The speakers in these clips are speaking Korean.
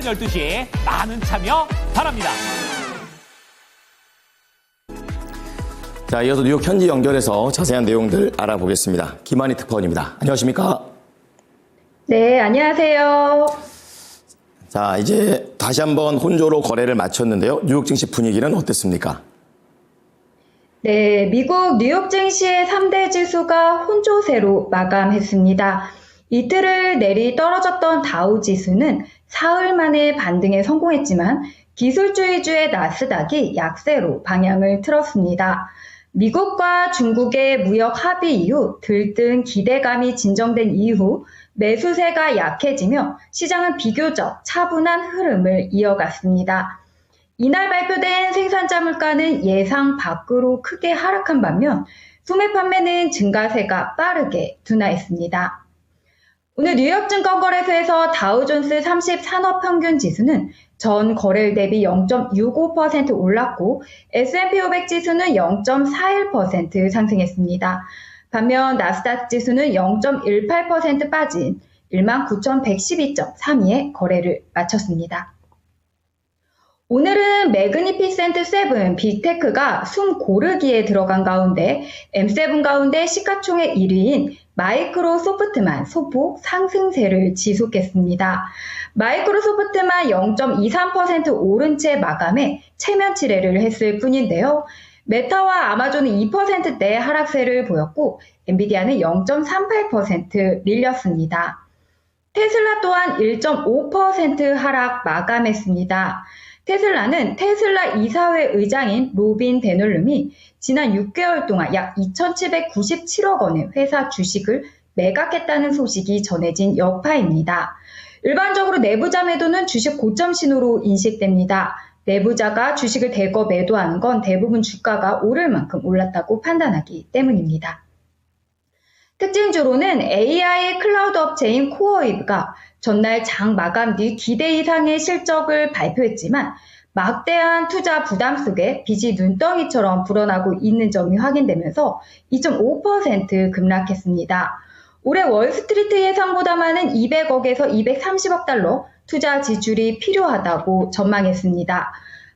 12시에 많은 참여 바랍니다. 자, 이어서 뉴욕 현지 연결해서 자세한 내용들 알아보겠습니다. 김한희 특파원입니다. 안녕하십니까? 네, 안녕하세요. 자, 이제 다시 한번 혼조로 거래를 마쳤는데요. 뉴욕 증시 분위기는 어땠습니까? 네, 미국 뉴욕 증시의 3대 지수가 혼조세로 마감했습니다. 이틀을 내리 떨어졌던 다우 지수는 사흘 만에 반등에 성공했지만 기술주의주의 나스닥이 약세로 방향을 틀었습니다. 미국과 중국의 무역 합의 이후 들뜬 기대감이 진정된 이후 매수세가 약해지며 시장은 비교적 차분한 흐름을 이어갔습니다. 이날 발표된 생산자 물가는 예상 밖으로 크게 하락한 반면 소매 판매는 증가세가 빠르게 둔화했습니다. 오늘 뉴욕 증권거래소에서 다우존스 30 산업평균 지수는 전 거래일 대비 0.65% 올랐고 S&P 500 지수는 0.41% 상승했습니다. 반면 나스닥 지수는 0.18% 빠진 19,112.32에 거래를 마쳤습니다. 오늘은 매그니피센트 7 빅테크가 숨 고르기에 들어간 가운데 M7 가운데 시가총액 1위인 마이크로소프트만 소폭 상승세를 지속했습니다. 마이크로소프트만 0.23% 오른 채 마감해 체면치레를 했을 뿐인데요. 메타와 아마존은 2%대 하락세를 보였고 엔비디아는 0.38% 밀렸습니다. 테슬라 또한 1.5% 하락 마감했습니다. 테슬라는 테슬라 이사회 의장인 로빈 데놀름이 지난 6개월 동안 약 2,797억 원의 회사 주식을 매각했다는 소식이 전해진 여파입니다. 일반적으로 내부자 매도는 주식 고점 신호로 인식됩니다. 내부자가 주식을 대거 매도하는 건 대부분 주가가 오를 만큼 올랐다고 판단하기 때문입니다. 특징주로는 AI 클라우드 업체인 코어웨이브가 전날 장 마감 뒤 기대 이상의 실적을 발표했지만 막대한 투자 부담 속에 빚이 눈덩이처럼 불어나고 있는 점이 확인되면서 2.5% 급락했습니다. 올해 월스트리트 예상보다 많은 200억에서 230억 달러 투자 지출이 필요하다고 전망했습니다.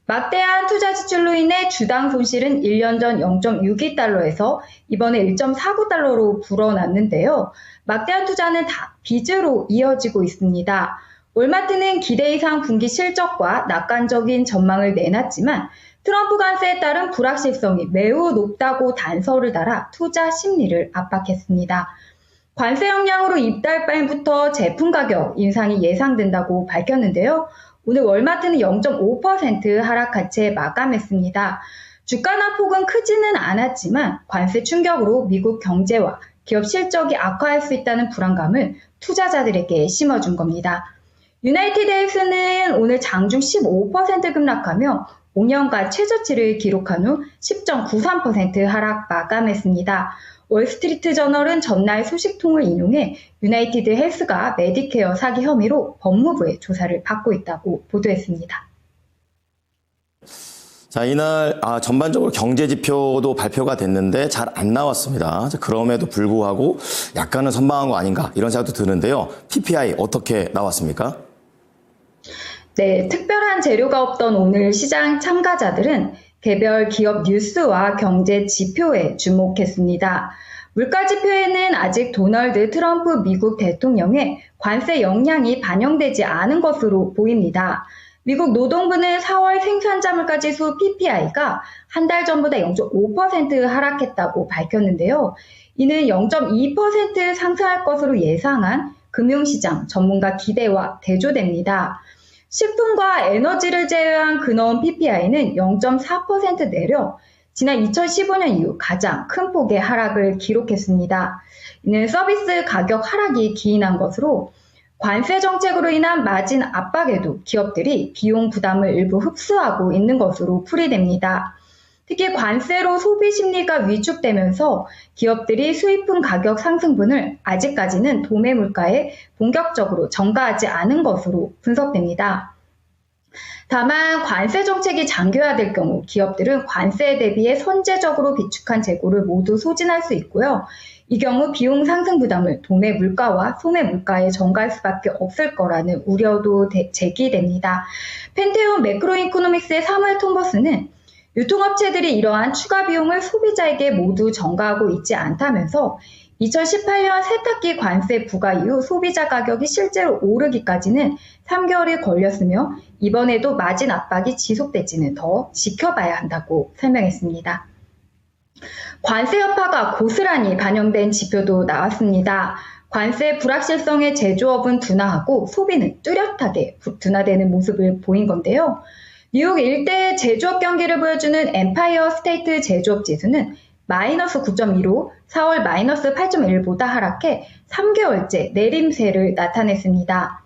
막대한 투자 지출로 인해 주당 손실은 1년 전 0.62달러에서 이번에 1.49달러로 불어났는데요. 막대한 투자는 다 빚으로 이어지고 있습니다. 월마트는 기대 이상 분기 실적과 낙관적인 전망을 내놨지만 트럼프 관세에 따른 불확실성이 매우 높다고 단서를 달아 투자 심리를 압박했습니다. 관세 영향으로 이달 말부터 제품 가격 인상이 예상된다고 밝혔는데요. 오늘 월마트는 0.5% 하락한 채 마감했습니다. 주가 낙폭은 크지는 않았지만 관세 충격으로 미국 경제와 기업 실적이 악화할 수 있다는 불안감을 투자자들에게 심어준 겁니다. 유나이티드 헬스는 오늘 장중 15% 급락하며 5년간 최저치를 기록한 후 10.93% 하락 마감했습니다. 월스트리트 저널은 전날 소식통을 인용해 유나이티드 헬스가 메디케어 사기 혐의로 법무부의 조사를 받고 있다고 보도했습니다. 자, 이날 전반적으로 경제 지표도 발표가 됐는데 잘 안 나왔습니다. 그럼에도 불구하고 약간은 선방한 거 아닌가 이런 생각도 드는데요. PPI 어떻게 나왔습니까? 네, 특별한 재료가 없던 오늘 시장 참가자들은 개별 기업 뉴스와 경제 지표에 주목했습니다. 물가 지표에는 아직 도널드 트럼프 미국 대통령의 관세 영향이 반영되지 않은 것으로 보입니다. 미국 노동부는 4월 생산자 물가 지수 PPI가 한 달 전보다 0.5% 하락했다고 밝혔는데요. 이는 0.2% 상승할 것으로 예상한 금융시장 전문가 기대와 대조됩니다. 식품과 에너지를 제외한 근원 PPI는 0.4% 내려 지난 2015년 이후 가장 큰 폭의 하락을 기록했습니다. 이는 서비스 가격 하락이 기인한 것으로 관세 정책으로 인한 마진 압박에도 기업들이 비용 부담을 일부 흡수하고 있는 것으로 풀이됩니다. 특히 관세로 소비 심리가 위축되면서 기업들이 수입품 가격 상승분을 아직까지는 도매 물가에 본격적으로 전가하지 않은 것으로 분석됩니다. 다만 관세 정책이 장기화될 경우 기업들은 관세에 대비해 선제적으로 비축한 재고를 모두 소진할 수 있고요. 이 경우 비용 상승 부담을 도매 물가와 소매 물가에 전가할 수밖에 없을 거라는 우려도 제기됩니다. 펜테온 매크로이코노믹스의 사무엘 톰버스는 유통업체들이 이러한 추가 비용을 소비자에게 모두 전가하고 있지 않다면서 2018년 세탁기 관세 부과 이후 소비자 가격이 실제로 오르기까지는 3개월이 걸렸으며 이번에도 마진 압박이 지속될지는 더 지켜봐야 한다고 설명했습니다. 관세 여파가 고스란히 반영된 지표도 나왔습니다. 관세 불확실성의 제조업은 둔화하고 소비는 뚜렷하게 둔화되는 모습을 보인 건데요. 뉴욕 일대 제조업 경기를 보여주는 엠파이어 스테이트 제조업 지수는 마이너스 9.2로 4월 마이너스 8.1보다 하락해 3개월째 내림세를 나타냈습니다.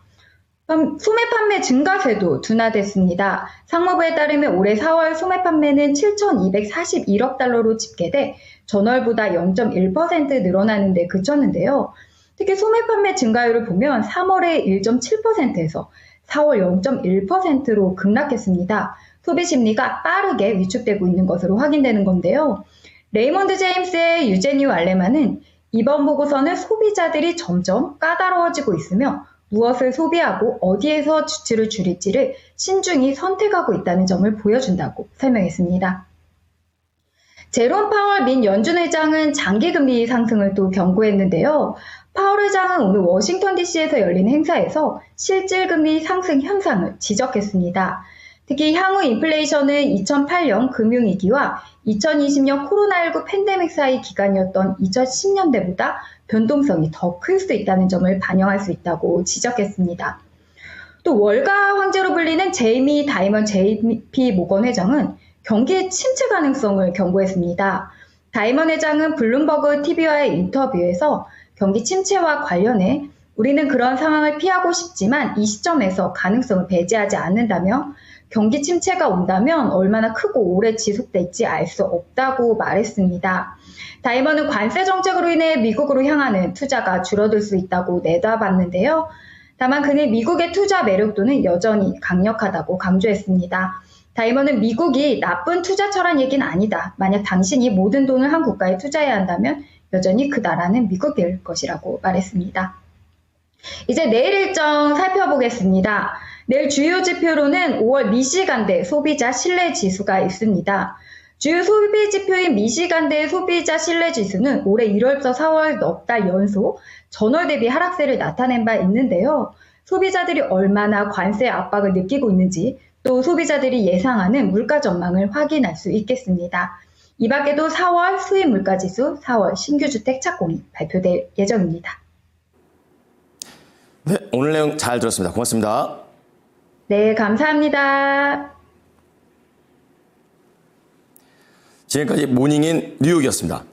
소매 판매 증가세도 둔화됐습니다. 상무부에 따르면 올해 4월 소매 판매는 7,241억 달러로 집계돼 전월보다 0.1% 늘어나는 데 그쳤는데요. 특히 소매 판매 증가율을 보면 3월에 1.7%에서 4월 0.1%로 급락했습니다. 소비 심리가 빠르게 위축되고 있는 것으로 확인되는 건데요. 레이먼드 제임스의 유제니우 알레만은 이번 보고서는 소비자들이 점점 까다로워지고 있으며 무엇을 소비하고 어디에서 지출을 줄일지를 신중히 선택하고 있다는 점을 보여준다고 설명했습니다. 제롬 파월 민 연준 의장은 장기금리 상승을 또 경고했는데요. 파월 의장은 오늘 워싱턴 DC에서 열린 행사에서 실질금리 상승 현상을 지적했습니다. 특히 향후 인플레이션은 2008년 금융위기와 2020년 코로나19 팬데믹 사이 기간이었던 2010년대보다 변동성이 더 클 수 있다는 점을 반영할 수 있다고 지적했습니다. 또 월가 황제로 불리는 제이미 다이먼 JP 모건 회장은 경기 침체 가능성을 경고했습니다. 다이먼 회장은 블룸버그 TV와의 인터뷰에서 경기 침체와 관련해 우리는 그런 상황을 피하고 싶지만 이 시점에서 가능성을 배제하지 않는다며 경기 침체가 온다면 얼마나 크고 오래 지속될지 알 수 없다고 말했습니다. 다이먼은 관세 정책으로 인해 미국으로 향하는 투자가 줄어들 수 있다고 내다봤는데요. 다만 그는 미국의 투자 매력도는 여전히 강력하다고 강조했습니다. 다이먼은 미국이 나쁜 투자처란 얘기는 아니다. 만약 당신이 모든 돈을 한 국가에 투자해야 한다면 여전히 그 나라는 미국일 것이라고 말했습니다. 이제 내일 일정 살펴보겠습니다. 내일 주요 지표로는 5월 미시간대 소비자 신뢰지수가 있습니다. 주요 소비 지표인 미시간대 소비자 신뢰지수는 올해 1월부터 4월 넉 달 연속 전월 대비 하락세를 나타낸 바 있는데요. 소비자들이 얼마나 관세 압박을 느끼고 있는지 또 소비자들이 예상하는 물가 전망을 확인할 수 있겠습니다. 이 밖에도 4월 수입 물가지수, 4월 신규주택 착공이 발표될 예정입니다. 네, 오늘 내용 잘 들었습니다. 고맙습니다. 네, 감사합니다. 지금까지 모닝인 뉴욕이었습니다.